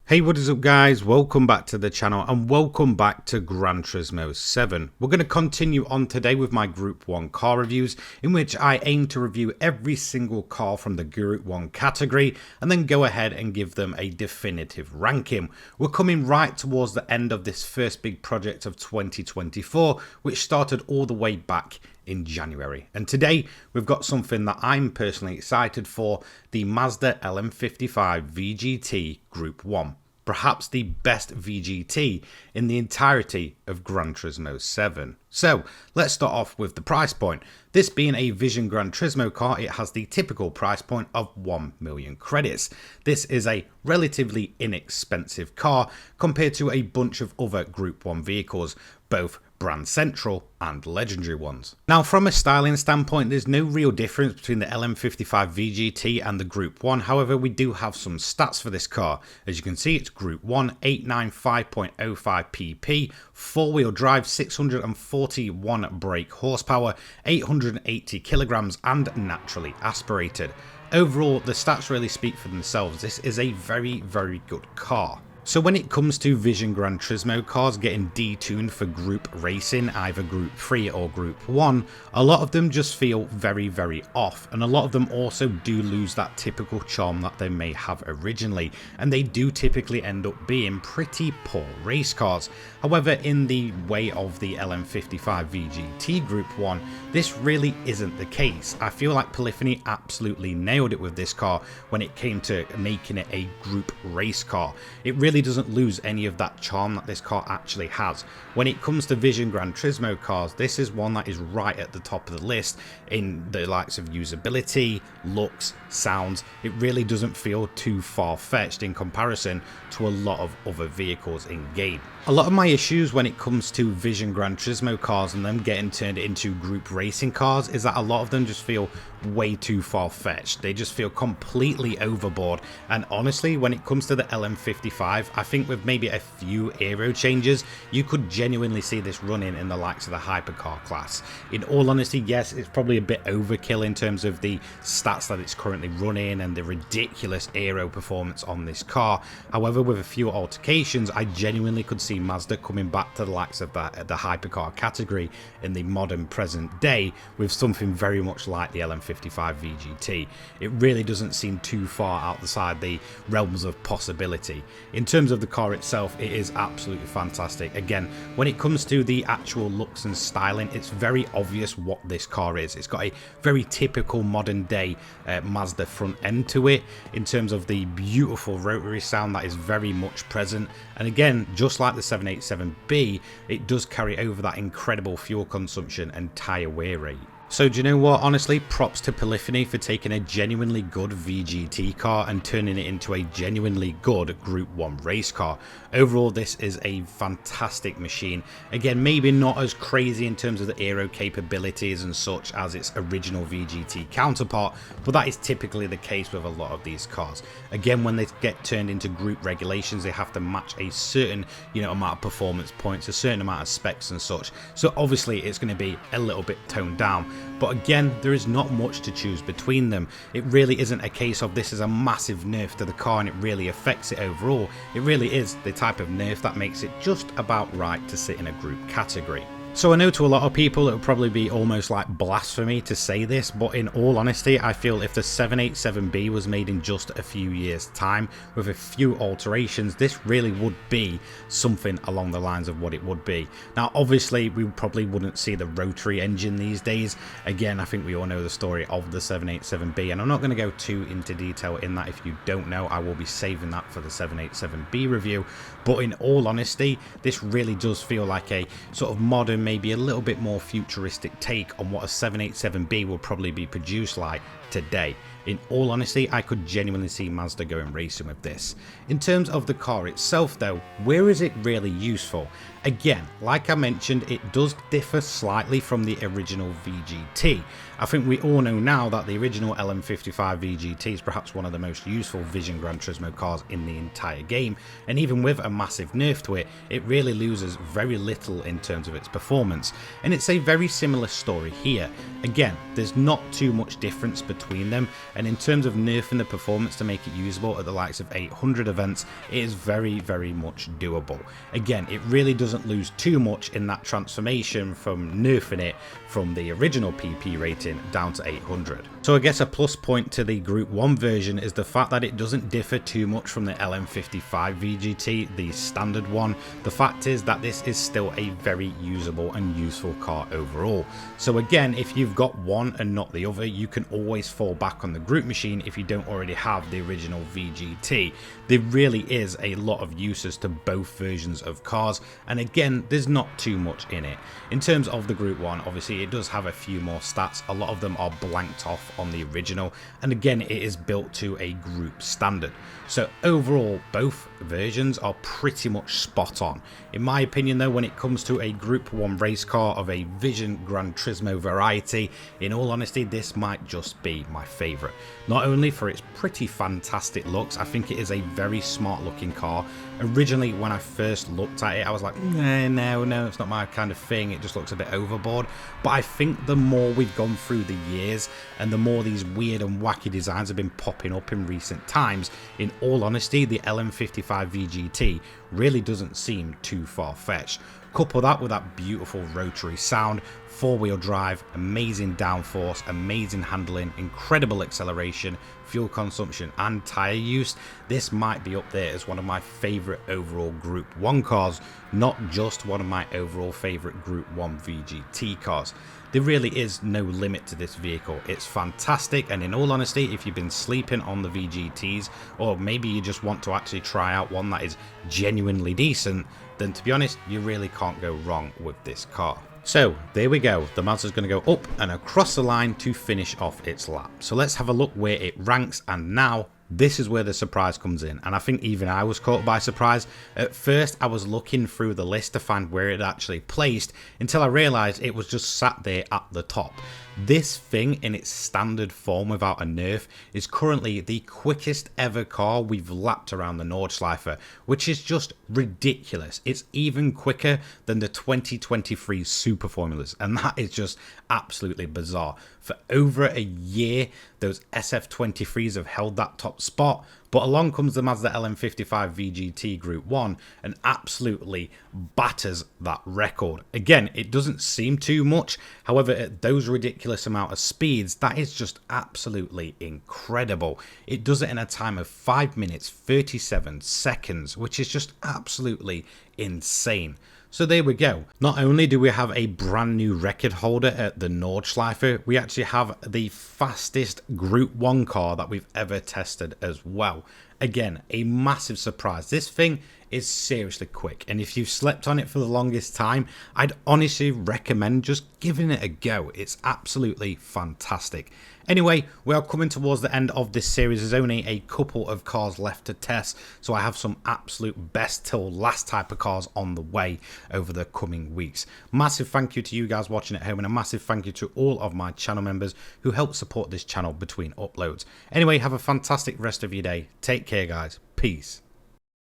Hey, what is up guys? Welcome back to the channel and welcome back to Gran Turismo 7. We're going to continue on today with my Group 1 car reviews, in which I aim to review every single car from the Group 1 category and then go ahead and give them a definitive ranking. We're coming right towards the end of this first big project of 2024, which started all the way back in January. And today we've got something that I'm personally excited for, the Mazda LM55 VGT Group 1. Perhaps the best VGT in the entirety of Gran Turismo 7. So let's start off with the price point. This being a Vision Gran Turismo car, it has the typical price point of 1 million credits. This is a relatively inexpensive car compared to a bunch of other Group 1 vehicles, both brand central and legendary ones. Now, from a styling standpoint, there's no real difference between the LM55 VGT and the Group 1. However, we do have some stats for this car. As you can see, it's Group 1, 895.05 pp, four-wheel drive, 641 brake horsepower, 880 kilograms, and naturally aspirated. Overall, the stats really speak for themselves. This is a very, very good car. So when it comes to Vision Gran Turismo cars getting detuned for group racing, either Group 3 or Group 1, a lot of them just feel very, very off, and a lot of them also do lose that typical charm that they may have originally, and they do typically end up being pretty poor race cars. However, in the way of the LM55 VGT Group 1, this really isn't the case. I feel like Polyphony absolutely nailed it with this car when it came to making it a group race car. It really doesn't lose any of that charm that this car actually has. When it comes to Vision Gran Turismo cars, this is one that is right at the top of the list in the likes of usability, looks, sounds. It really doesn't feel too far-fetched in comparison to a lot of other vehicles in game. A lot of my issues when it comes to Vision Gran Turismo cars and them getting turned into group racing cars is that a lot of them just feel way too far-fetched. They just feel completely overboard, and honestly, when it comes to the LM55, I think with maybe a few aero changes, you could genuinely see this running in the likes of the hypercar class. In all honesty, yes, it's probably a bit overkill in terms of the stats that it's currently running and the ridiculous aero performance on this car. However, with a few altercations, I genuinely could see Mazda coming back to the likes of the hypercar category in the modern present day with something very much like the LM55 VGT. It really doesn't seem too far outside the realms of possibility. In terms of the car itself, it is absolutely fantastic. Again, when it comes to the actual looks and styling, it's very obvious what this car is. It's got a very typical modern day Mazda front end to it in terms of the beautiful rotary sound that is very much present. And again, just like the 787B, it does carry over that incredible fuel consumption and tyre wear rate. So do you know what, honestly, props to Polyphony for taking a genuinely good VGT car and turning it into a genuinely good Group 1 race car. Overall, this is a fantastic machine. Again, maybe not as crazy in terms of the aero capabilities and such as its original VGT counterpart, but that is typically the case with a lot of these cars. Again, when they get turned into group regulations, they have to match a certain, amount of performance points, a certain amount of specs and such. So obviously it's going to be a little bit toned down. But again, there is not much to choose between them. It really isn't a case of this is a massive nerf to the car and it really affects it overall. It really is the type of nerf that makes it just about right to sit in a group category. So I know to a lot of people it would probably be almost like blasphemy to say this, but in all honesty, I feel if the 787B was made in just a few years' time with a few alterations, this really would be something along the lines of what it would be. Now, obviously, we probably wouldn't see the rotary engine these days. Again, I think we all know the story of the 787B, and I'm not going to go too into detail in that. If you don't know, I will be saving that for the 787B review. But in all honesty, this really does feel like a sort of modern, maybe a little bit more futuristic take on what a 787B will probably be produced like today. In all honesty, I could genuinely see Mazda going racing with this. In terms of the car itself though, where is it really useful? Again, like I mentioned, it does differ slightly from the original VGT. I think we all know now that the original LM55 VGT is perhaps one of the most useful Vision Gran Turismo cars in the entire game, and even with a massive nerf to it, it really loses very little in terms of its performance. And it's a very similar story here. Again, there's not too much difference between between them, and in terms of nerfing the performance to make it usable at the likes of 800 events, it is very, very much doable. Again, it really doesn't lose too much in that transformation from nerfing it from the original PP rating down to 800. So I guess a plus point to the Group 1 version is the fact that it doesn't differ too much from the LM55 VGT, the standard one. The fact is that this is still a very usable and useful car overall. So again, if you've got one and not the other, you can always fall back on the Group machine if you don't already have the original VGT. There really is a lot of uses to both versions of cars, and again, there's not too much in it. In terms of the Group 1, obviously it does have a few more stats. A lot of them are blanked off on the original, and again, it is built to a Group standard. So overall, both versions are pretty much spot on. In my opinion though, when it comes to a Group 1 race car of a Vision Gran Turismo variety, in all honesty, this might just be my favourite. Not only for its pretty fantastic looks, I think it is a very smart looking car. Originally, when I first looked at it, I was like, no, it's not my kind of thing, it just looks a bit overboard. But I think the more we've gone through the years, and the more these weird and wacky designs have been popping up in recent times, in all honesty, the LM55 VGT really doesn't seem too far-fetched. Couple that with that beautiful rotary sound, four-wheel drive, amazing downforce, amazing handling, incredible acceleration, fuel consumption and tyre use, this might be up there as one of my favourite overall Group 1 cars, not just one of my overall favourite Group 1 VGT cars. There really is no limit to this vehicle. It's fantastic, and in all honesty, if you've been sleeping on the VGTs, or maybe you just want to actually try out one that is genuinely decent, then to be honest, you really can't go wrong with this car. So there we go, the Mazda's going to go up and across the line to finish off its lap. So let's have a look where it ranks, and now this is where the surprise comes in, and I think even I was caught by surprise. At first I was looking through the list to find where it actually placed, until I realised it was just sat there at the top. This thing in its standard form without a nerf is currently the quickest ever car we've lapped around the Nordschleife, which is just ridiculous. It's even quicker than the 2023 Super Formulas, and that is just absolutely bizarre. For over a year, those SF23s have held that top spot, but along comes the Mazda LM55 VGT Group 1 and absolutely batters that record. Again, it doesn't seem too much, however, at those ridiculous amount of speeds, that is just absolutely incredible. It does it in a time of 5 minutes 37 seconds, which is just absolutely insane. So there we go. Not only do we have a brand new record holder at the Nordschleife, we actually have the fastest Group 1 car that we've ever tested as well. Again, a massive surprise. This thing is seriously quick, and if you've slept on it for the longest time, I'd honestly recommend just giving it a go. It's absolutely fantastic. Anyway, we are coming towards the end of this series. There's only a couple of cars left to test, so I have some absolute best till last type of cars on the way over the coming weeks. Massive thank you to you guys watching at home, and a massive thank you to all of my channel members who help support this channel between uploads. Anyway, have a fantastic rest of your day. Take care, guys. Peace.